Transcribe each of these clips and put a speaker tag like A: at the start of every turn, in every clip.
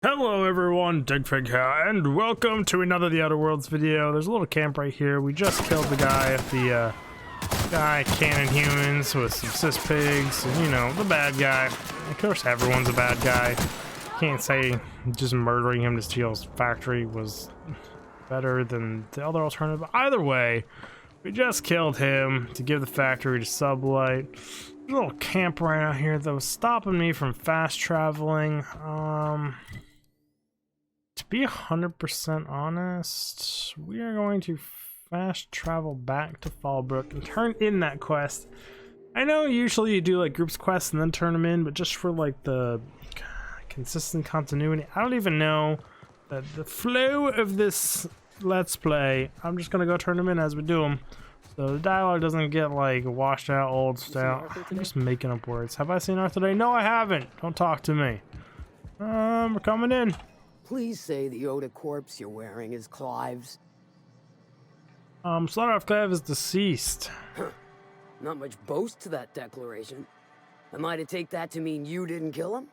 A: Hello everyone, Digfig here, and welcome to another The Outer Worlds video. There's a little camp right here. We just killed the guy at the guy cannon humans with some cis pigs, and you know, the bad guy. Of course everyone's a bad guy. Can't say just murdering him to steal his factory was better than the other alternative. Either way, we just killed him to give the factory to Sublight. There's a little camp right out here that was stopping me from fast traveling. To be 100% honest, we are going to fast travel back to Fallbrook and turn in that quest. I know usually you do like groups quests and then turn them in, but just for like the consistent continuity, I don't even know the flow of this let's play. I'm just gonna go turn them in as we do them, so the dialogue doesn't get like washed out, old style. I'm just making up words. Have I seen Arthur today? No, I haven't. Don't talk to me. We're coming in.
B: Please say the Oda corpse you're wearing is Clive's.
A: Slaughter of Clive is deceased.
B: Not much boast to that declaration. Am I to take that to mean you didn't kill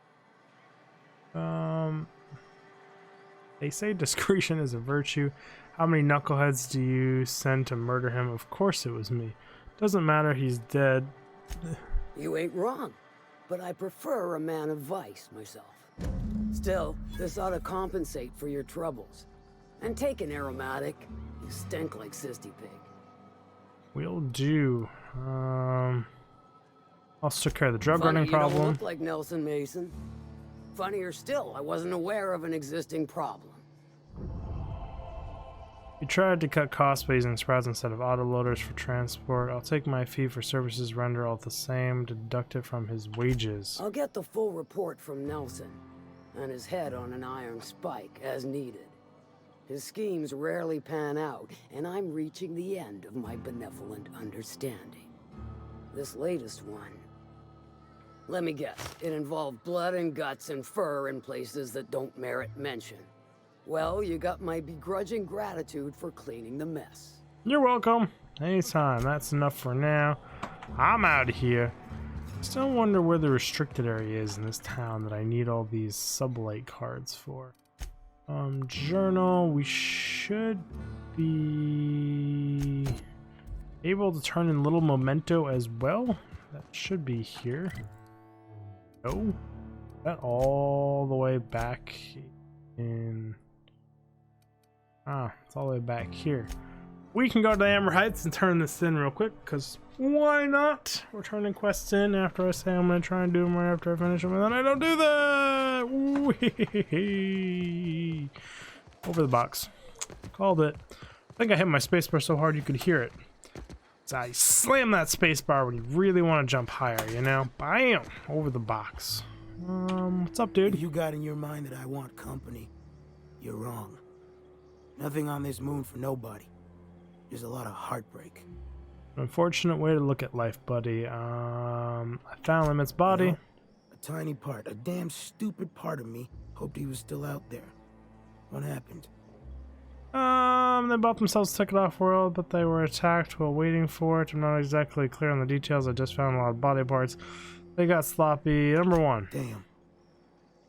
B: him?
A: They say discretion is a virtue. How many knuckleheads do you send to murder him? Of course it was me. Doesn't matter, he's dead.
B: You ain't wrong, but I prefer a man of vice myself. Still, this ought to compensate for your troubles. And take an aromatic. You stink like Sisty Pig.
A: Will do. Also took care of the drug running problem.
B: You don't look like Nelson Mason. Funnier still, I wasn't aware of an existing problem.
A: You tried to cut costs by using sprouts instead of autoloaders for transport. I'll take my fee for services rendered all the same, deduct it from his wages.
B: I'll get the full report from Nelson, and his head on an iron spike as needed. His schemes rarely pan out, and I'm reaching the end of my benevolent understanding. This latest one, let me guess, it involved blood and guts and fur in places that don't merit mention. Well, you got my begrudging gratitude for cleaning the mess.
A: You're welcome. Anytime. That's enough for now. I'm out of here. Still wonder where the restricted area is in this town that I need all these Sublight cards for. Journal. We should be able to turn in little memento as well. That should be here. No. That all the way back in... Ah, it's all the way back here. We can go to the Amber Heights and turn this in real quick, because why not? We're turning quests in after I say I'm going to try and do them right after I finish them, and then I don't do that! Whee! Over the box. Called it. I think I hit my spacebar so hard you could hear it. So I slam that spacebar when you really want to jump higher, you know? Bam! Over the box. What's up, dude?
C: If you got in your mind that I want company, you're wrong. Nothing on this moon for nobody. There's a lot of heartbreak.
A: Unfortunate way to look at life, buddy. I found Limit's body.
C: You know, a tiny part, a damn stupid part of me hoped he was still out there. What happened?
A: They bought themselves a ticket off world, but they were attacked while waiting for it. I'm not exactly clear on the details. I just found a lot of body parts. They got sloppy. Number one.
C: Damn.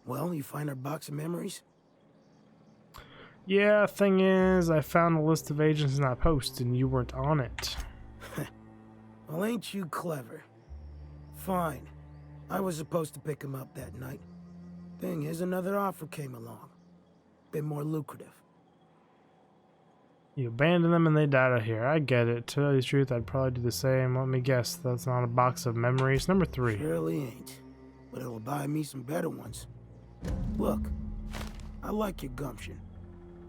C: Well, you find our box of memories?
A: Yeah, thing is, I found a list of agents in that post, and you weren't on it.
C: Well, ain't you clever? Fine. I was supposed to pick him up that night. Thing is, another offer came along. Bit more lucrative.
A: You abandoned them and they died out here. I get it. To tell you the truth, I'd probably do the same. Let me guess, that's not a box of memories. Number 3.
C: Surely ain't. But it'll buy me some better ones. Look, I like your gumption.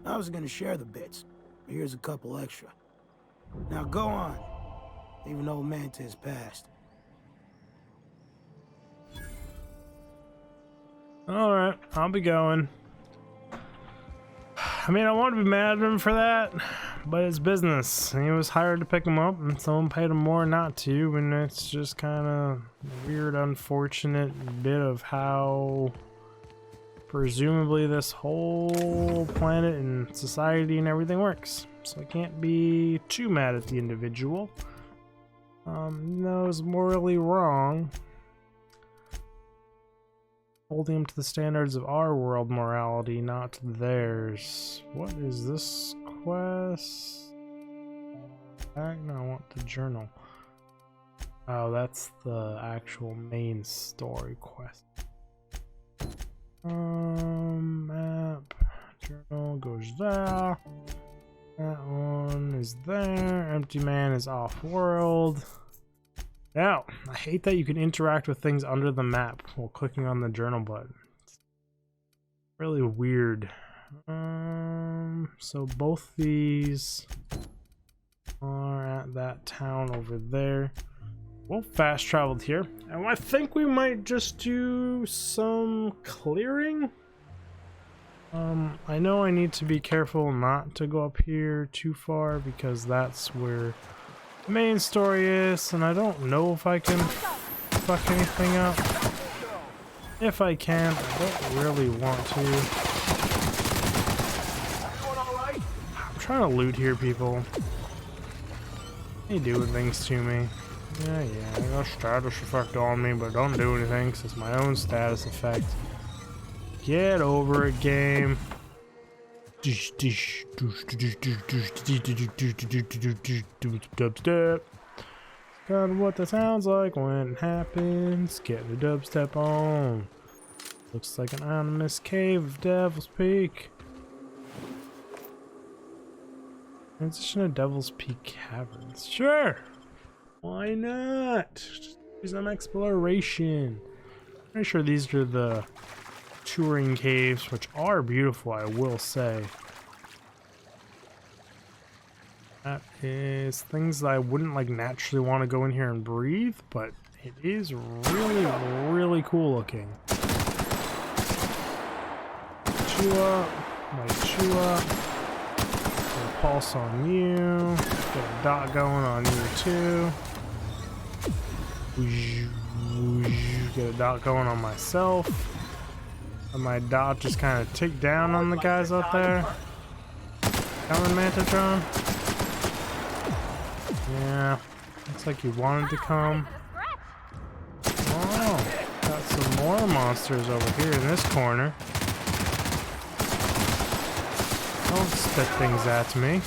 C: I was gonna share the bits, but here's a couple extra. Now go on. Leave an old man to his past.
A: Alright, I'll be going. I mean, I want to be mad at him for that, but it's business. He was hired to pick him up, and someone paid him more not to, and it's just kind of weird, unfortunate bit of how presumably this whole planet and society and everything works. So I can't be too mad at the individual. No, it's morally wrong. holding them to the standards of our world morality, not theirs. What is this quest? No, I want the journal. Oh, that's the actual main story quest. Map, journal goes there. That one is there. Empty man is off-world. Now, I hate that you can interact with things under the map while clicking on the journal button. It's really weird. So both these are at that town over there. Well, fast traveled here, and I think we might just do some clearing. I know I need to be careful not to go up here too far because that's where the main story is, and I don't know if I can fuck anything up. If I can, I don't really want to. I'm trying to loot here, people. They doing things to me. Yeah, I got status effect on me, but don't do anything because it's my own status effect. Get over it, game. Kind of what that sounds like when it happens. Get the dubstep on. Looks like an anonymous cave of Devil's Peak. Transition to Devil's Peak Caverns. Sure! Why not? Just do some exploration. Pretty sure these are the touring caves, which are beautiful, I will say. That is things that I wouldn't like naturally want to go in here and breathe, but it is really, really cool looking. Chew up, might chew up. Get a pulse on you. Get a dot going on you too. Get a dot going on myself. And my dot just kind of tick down on the guys up there. Coming, Mantatron? Yeah, looks like you wanted to come. Oh, got some more monsters over here in this corner. Don't spit things at me.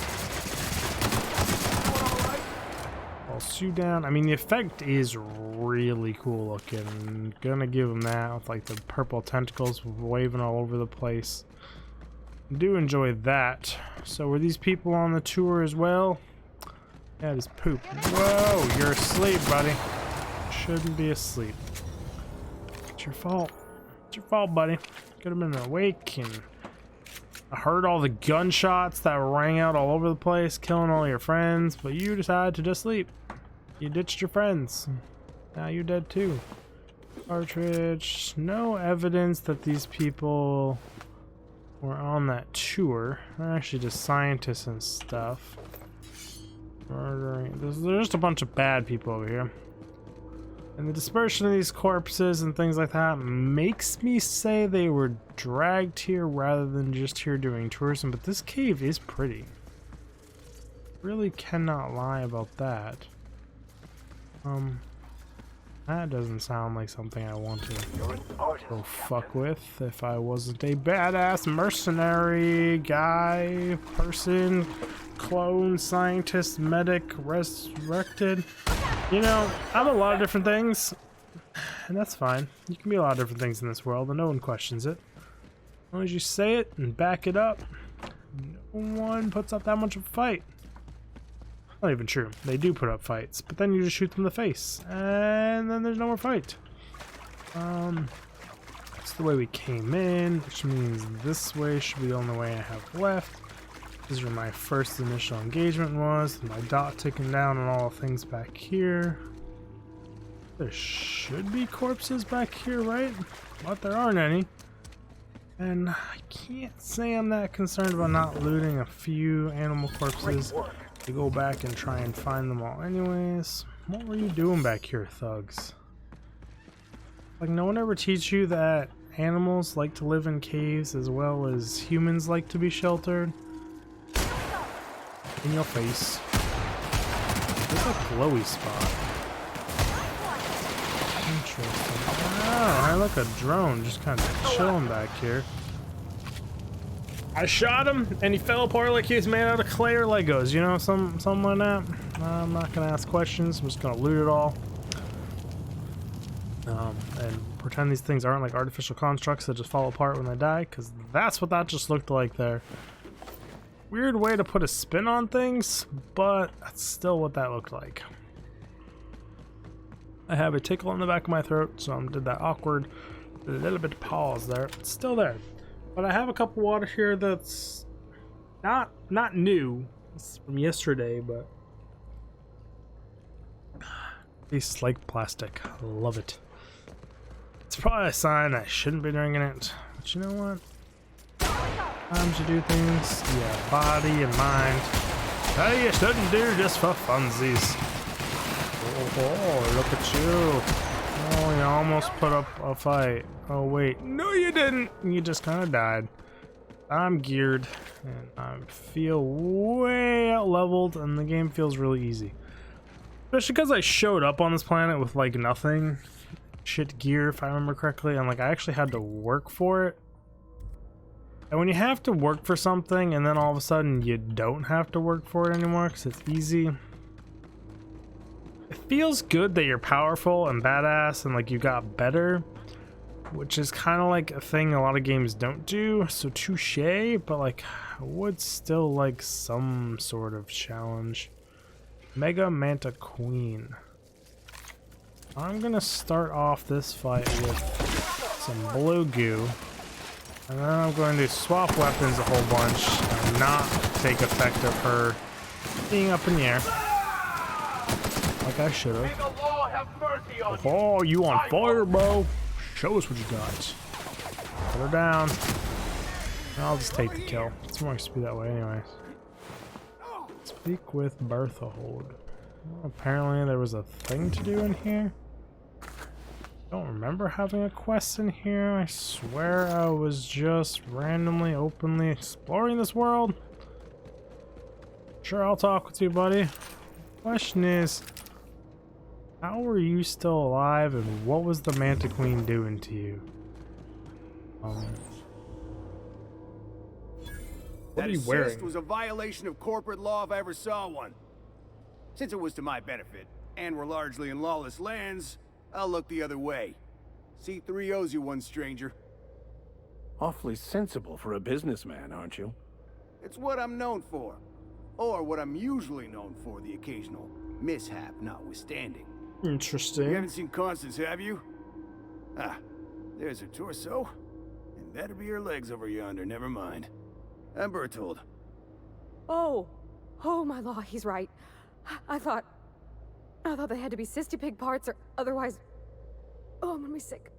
A: I'll shoot down. I mean, the effect is really cool looking. Gonna give them that with like the purple tentacles waving all over the place. Do enjoy that. So were these people on the tour as well? Yeah, it is poop. Whoa, you're asleep, buddy. Shouldn't be asleep. It's your fault. It's your fault, buddy. Could have been awake, and I heard all the gunshots that rang out all over the place, killing all your friends, but you decided to just sleep. You ditched your friends. Now you're dead too. Cartridge. No evidence that these people were on that tour. They're actually just scientists and stuff. Murdering. There's just a bunch of bad people over here. And the dispersion of these corpses and things like that makes me say they were dragged here rather than just here doing tourism. But this cave is pretty. Really cannot lie about that. That doesn't sound like something I want to go fuck with if I wasn't a badass mercenary guy, person, clone, scientist, medic, resurrected. You know, I'm a lot of different things, and that's fine. You can be a lot of different things in this world, and no one questions it. As long as you say it and back it up, no one puts up that much of a fight. Not even true. They do put up fights, but then you just shoot them in the face, and then there's no more fight. That's the way we came in, which means this way should be the only way I have left. This is where my first initial engagement was. My dot ticking down on all the things back here. There should be corpses back here, right? But there aren't any. And I can't say I'm that concerned about not looting a few animal corpses. To go back and try and find them all anyways. What were you doing back here, thugs? Like, no one ever teach you that animals like to live in caves as well as humans like to be sheltered? In your face. There's a glowy spot. Interesting. Oh, I like a drone just kind of chilling back here. I shot him and he fell apart like he was made out of clay or Legos, you know, something like that. I'm not gonna ask questions, I'm just gonna loot it all. And pretend these things aren't like artificial constructs that just fall apart when they die, because that's what that just looked like there. Weird way to put a spin on things, but that's still what that looked like. I have a tickle in the back of my throat, so I did that awkward little bit of pause there. It's still there. But I have a cup of water here that's not new. It's from yesterday, but tastes like plastic. I love it. It's probably a sign I shouldn't be drinking it. But you know what? Sometimes you do things, yeah, body and mind, that you shouldn't do just for funsies. Oh, look at you. Oh, you almost put up a fight. Oh, wait. No, you didn't. You just kind of died. I'm geared, and I feel way out leveled, and the game feels really easy. Especially because I showed up on this planet with, like, nothing. Shit gear, if I remember correctly, and, like, I actually had to work for it. And when you have to work for something, and then all of a sudden you don't have to work for it anymore because it's easy, it feels good that you're powerful and badass and like you got better, which is kind of like a thing a lot of games don't do, so touche, but like I would still like some sort of challenge. Mega Manta Queen. I'm gonna start off this fight with some blue goo, and then I'm going to swap weapons a whole bunch and not take effect of her being up in the air. Like I should have. Oh, you on fire, bro? Show us what you got. Put her down. I'll just take the kill. It's more XP that way anyways. Speak with Berthold. Well, apparently there was a thing to do in here. Don't remember having a quest in here. I swear I was just randomly, openly exploring this world. Sure, I'll talk with you, buddy. Question is, how were you still alive, and what was the Manta Queen doing to you? What are you wearing?
D: Was a violation of corporate law if I ever saw one. Since it was to my benefit, and we're largely in lawless lands, I'll look the other way. C3 owes you one, stranger.
E: Awfully sensible for a businessman, aren't you?
D: It's what I'm known for. Or what I'm usually known for, the occasional mishap notwithstanding.
A: Interesting.
D: You haven't seen Constance, have you? Ah, there's her torso. And that'll be her legs over yonder, never mind. I'm Berthold.
F: Oh, my law, he's right. I thought they had to be cystipig parts, or otherwise... Oh, I'm gonna be sick.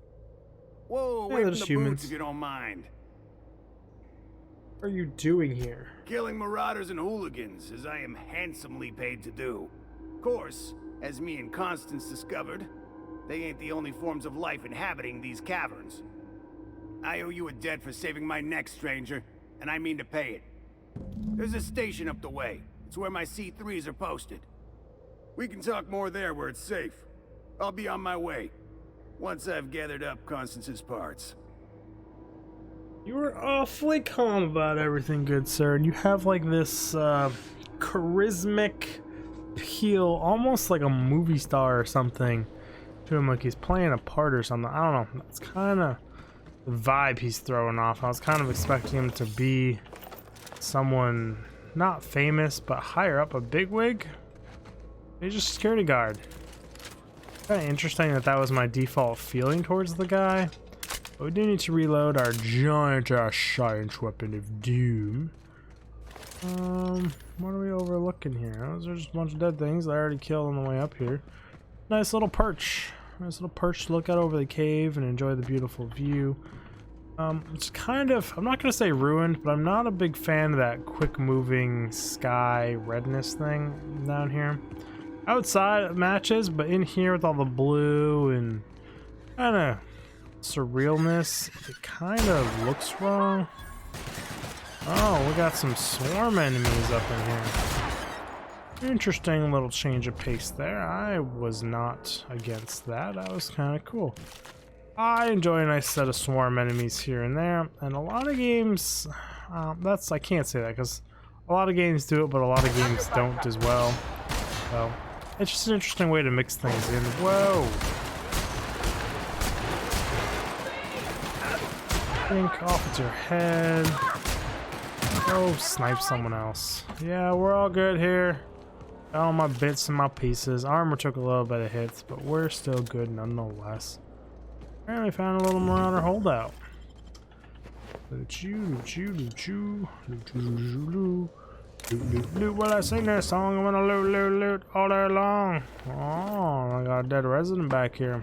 D: Whoa,
A: Yeah,
D: wait
A: those
D: from the
A: humans.
D: boots if you don't mind.
A: What are you doing here?
D: Killing marauders and hooligans, as I am handsomely paid to do. Of course, as me and Constance discovered, they ain't the only forms of life inhabiting these caverns. I owe you a debt for saving my neck, stranger, and I mean to pay it. There's a station up the way. It's where my C3s are posted. We can talk more there where it's safe. I'll be on my way, once I've gathered up Constance's parts.
A: You were awfully calm about everything, good sir. And you have like this charismatic appeal, almost like a movie star or something to him, like he's playing a part or something. I don't know. That's kind of the vibe he's throwing off. I was kind of expecting him to be someone not famous, but higher up, a bigwig. He's just a security guard. Kind of interesting that that was my default feeling towards the guy. But we do need to reload our giant ass science weapon of doom. What are we overlooking here? Those are just a bunch of dead things I already killed on the way up here. Nice little perch. Nice little perch to look out over the cave and enjoy the beautiful view. It's kind of, I'm not going to say ruined, but I'm not a big fan of that quick moving sky redness thing down here. Outside it matches, but in here with all the blue and kind of surrealness, it kind of looks wrong. Oh, we got some swarm enemies up in here. Interesting little change of pace there. I was not against that. That was kind of cool. I enjoy a nice set of swarm enemies here and there, and a lot of games, I can't say that because a lot of games do it, but a lot of games don't as well. So it's just an interesting way to mix things in. Whoa! Think off with your head. Go snipe someone else. Yeah, we're all good here. Got all my bits and my pieces. Armor took a little bit of hits, but we're still good nonetheless. Apparently found a little Marauder holdout. Loot while I sing that song. I'm gonna loot all day long. Oh, I got a dead resident back here.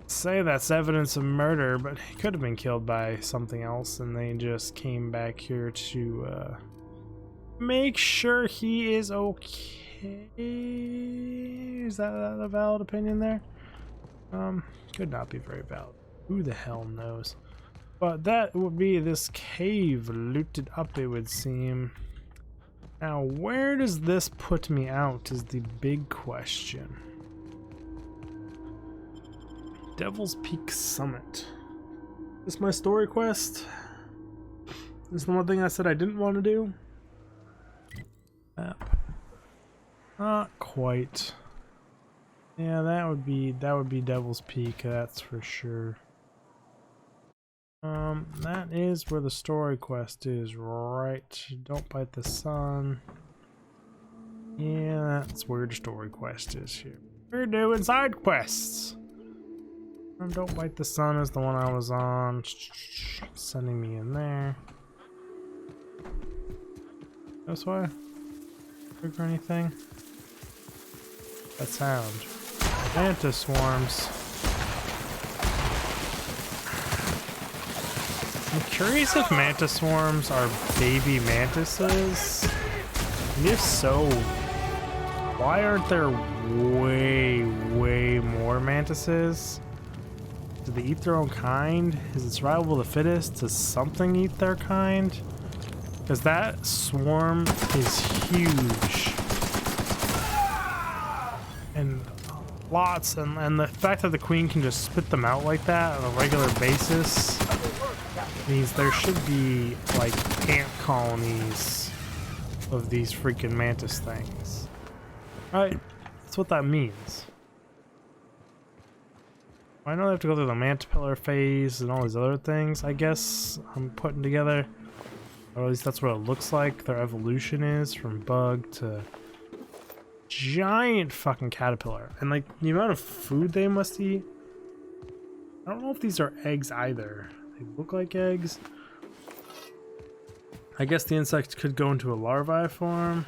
A: Say that's evidence of murder, but he could have been killed by something else, and they just came back here to make sure he is okay. Is that a valid opinion there? Could not be very valid. Who the hell knows? But that would be this cave looted up, it would seem. Now, where does this put me out is the big question. Devil's Peak Summit. Is this my story quest? This is the one thing I said I didn't want to do? Map. Not quite. Yeah, that would be Devil's Peak, that's for sure. That is where the story quest is, right? Don't bite the sun. Yeah, that's where the story quest is here. We're doing side quests. Don't bite the sun is the one I was on. Sending me in there. This way? Look or anything? That sound. Mantis swarms. I'm curious if mantis swarms are baby mantises. And if so, why aren't there way more mantises? Do they eat their own kind? Is it survival of the fittest? Does something eat their kind? Because that swarm is huge. And lots, and the fact that the queen can just spit them out like that on a regular basis means there should be like ant colonies of these freaking mantis things. Right? That's what that means. I know they have to go through the mantipillar phase and all these other things, I guess I'm putting together. Or at least that's what it looks like their evolution is, from bug to giant fucking caterpillar. And like the amount of food they must eat. I don't know if these are eggs either. They look like eggs. I guess the insects could go into a larvae form.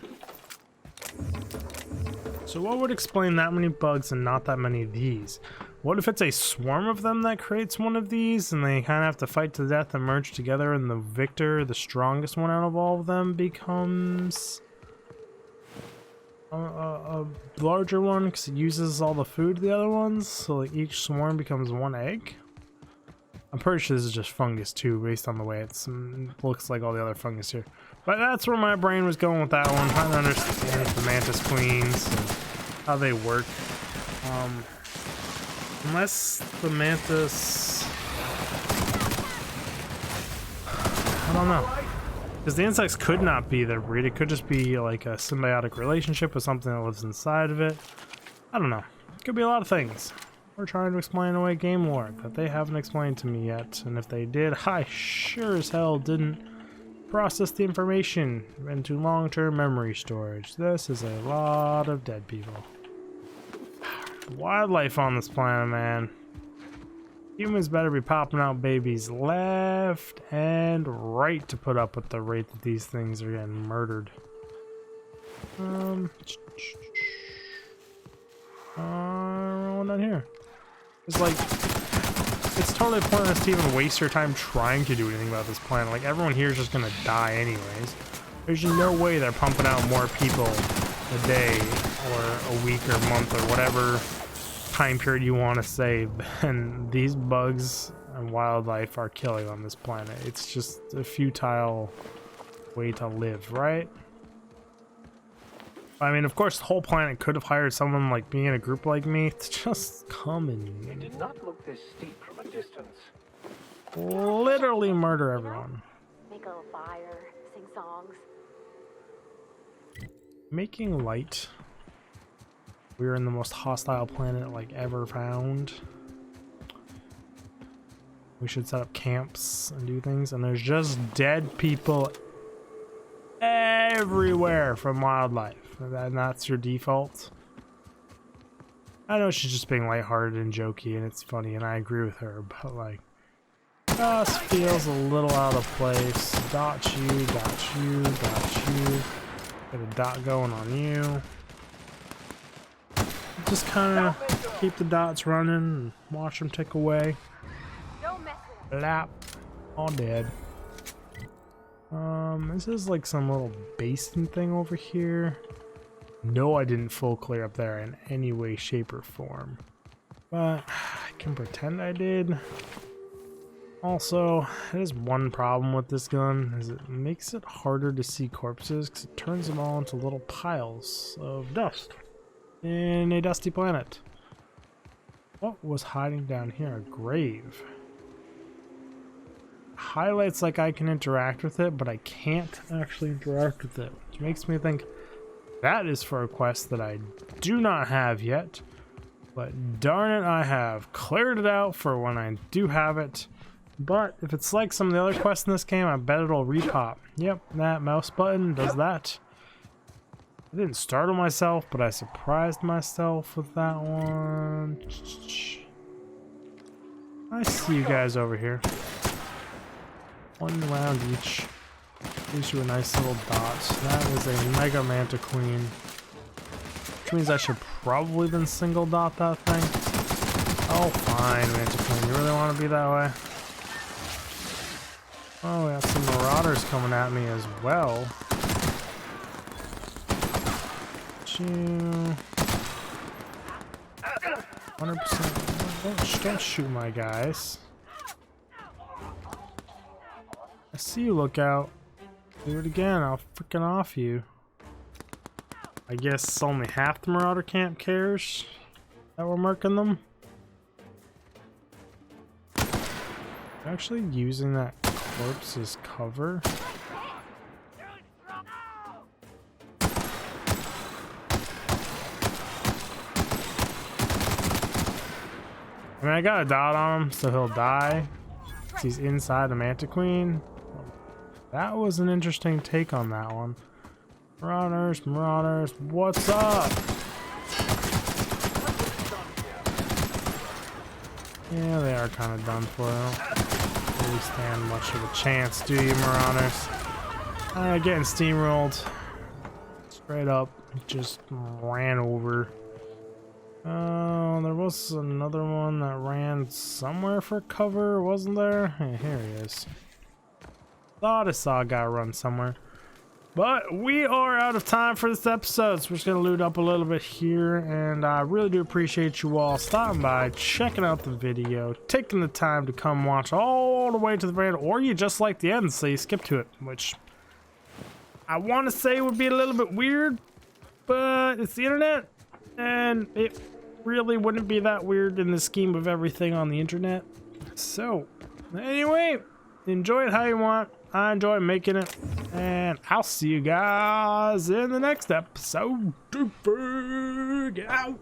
A: So what would explain that many bugs and not that many of these? What if it's a swarm of them that creates one of these and they kind of have to fight to the death and merge together, and the victor, the strongest one out of all of them, becomes a larger one because it uses all the food of the other ones, so like each swarm becomes one egg? I'm pretty sure this is just fungus too, based on the way it looks like all the other fungus here. But that's where my brain was going with that one, trying to understand the mantis queens and how they work. Unless the mantis... I don't know. Because the insects could not be their breed. It could just be like a symbiotic relationship with something that lives inside of it. I don't know. It could be a lot of things. We're trying to explain away game lore that they haven't explained to me yet. And if they did, I sure as hell didn't process the information into long-term memory storage. This is a lot of dead people. Wildlife on this planet, man. Humans better be popping out babies left and right to put up with the rate that these things are getting murdered. One down here. It's like, it's totally pointless to even waste your time trying to do anything about this planet. Like, everyone here is just gonna die anyways. There's no way they're pumping out more people a day or a week or month or whatever time period you want to say than these bugs and wildlife are killing on this planet. It's just a futile way to live, right? I mean, of course, the whole planet could have hired someone like me in a group like me to just come
E: It
A: and
E: did not look this steep from a distance.
A: literally murder everyone.
F: Make a little fire, sing songs.
A: Making light. We're in the most hostile planet like ever found. We should set up camps and do things, and there's just dead people everywhere from wildlife. And that's your default. I know she's just being lighthearted and jokey, and it's funny, and I agree with her, but like, just feels a little out of place. Dot you, dot you, dot you. Get a dot going on you. Just kind of keep the dots running and watch them tick away.
F: Don't mess with
A: Lap. All dead. This is like some little basin thing over here. No, I didn't full clear up there in any way, shape, or form. But I can pretend I did. Also, there's one problem with this gun, is it makes it harder to see corpses because it turns them all into little piles of dust in a dusty planet. What was hiding down here? A grave. Highlights like I can interact with it, but I can't actually interact with it, which makes me think that is for a quest that I do not have yet. But darn it, I have cleared it out for when I do have it. But if it's like some of the other quests in this game, I bet it'll repop. Yep, that mouse button does that. I didn't startle myself, but I surprised myself with that one. I see you guys over here. One round each. Gives you a nice little dot. That is a Mega Manta Queen. Which means I should probably then single dot that thing. Oh, fine, Manta Queen. You really want to be that way? Oh, we got some marauders coming at me as well. 100%. Don't shoot my guys. I see you, Lookout. Do it again, I'll freaking off you. I guess only half the marauder camp cares that we're marking them. Actually using that corpse as cover. I mean, I got a dot on him, so he'll die. He's inside the Manta Queen. That was an interesting take on that one. Marauders, marauders, what's up? Yeah, they are kind of done for. Don't really stand much of a chance, do you, marauders? Getting steamrolled. Straight up, just ran over. Oh, there was another one that ran somewhere for cover, wasn't there? Hey, here he is. Thought I saw a guy run somewhere. But we are out of time for this episode, so we're just going to loot up a little bit here. And I really do appreciate you all stopping by, checking out the video, taking the time to come watch all the way to the very end, or you just like the end, so you skip to it, which I want to say would be a little bit weird, but it's the internet, and it really wouldn't be that weird in the scheme of everything on the internet. So, anyway, enjoy it how you want. I enjoy making it, and I'll see you guys in the next episode. Get out.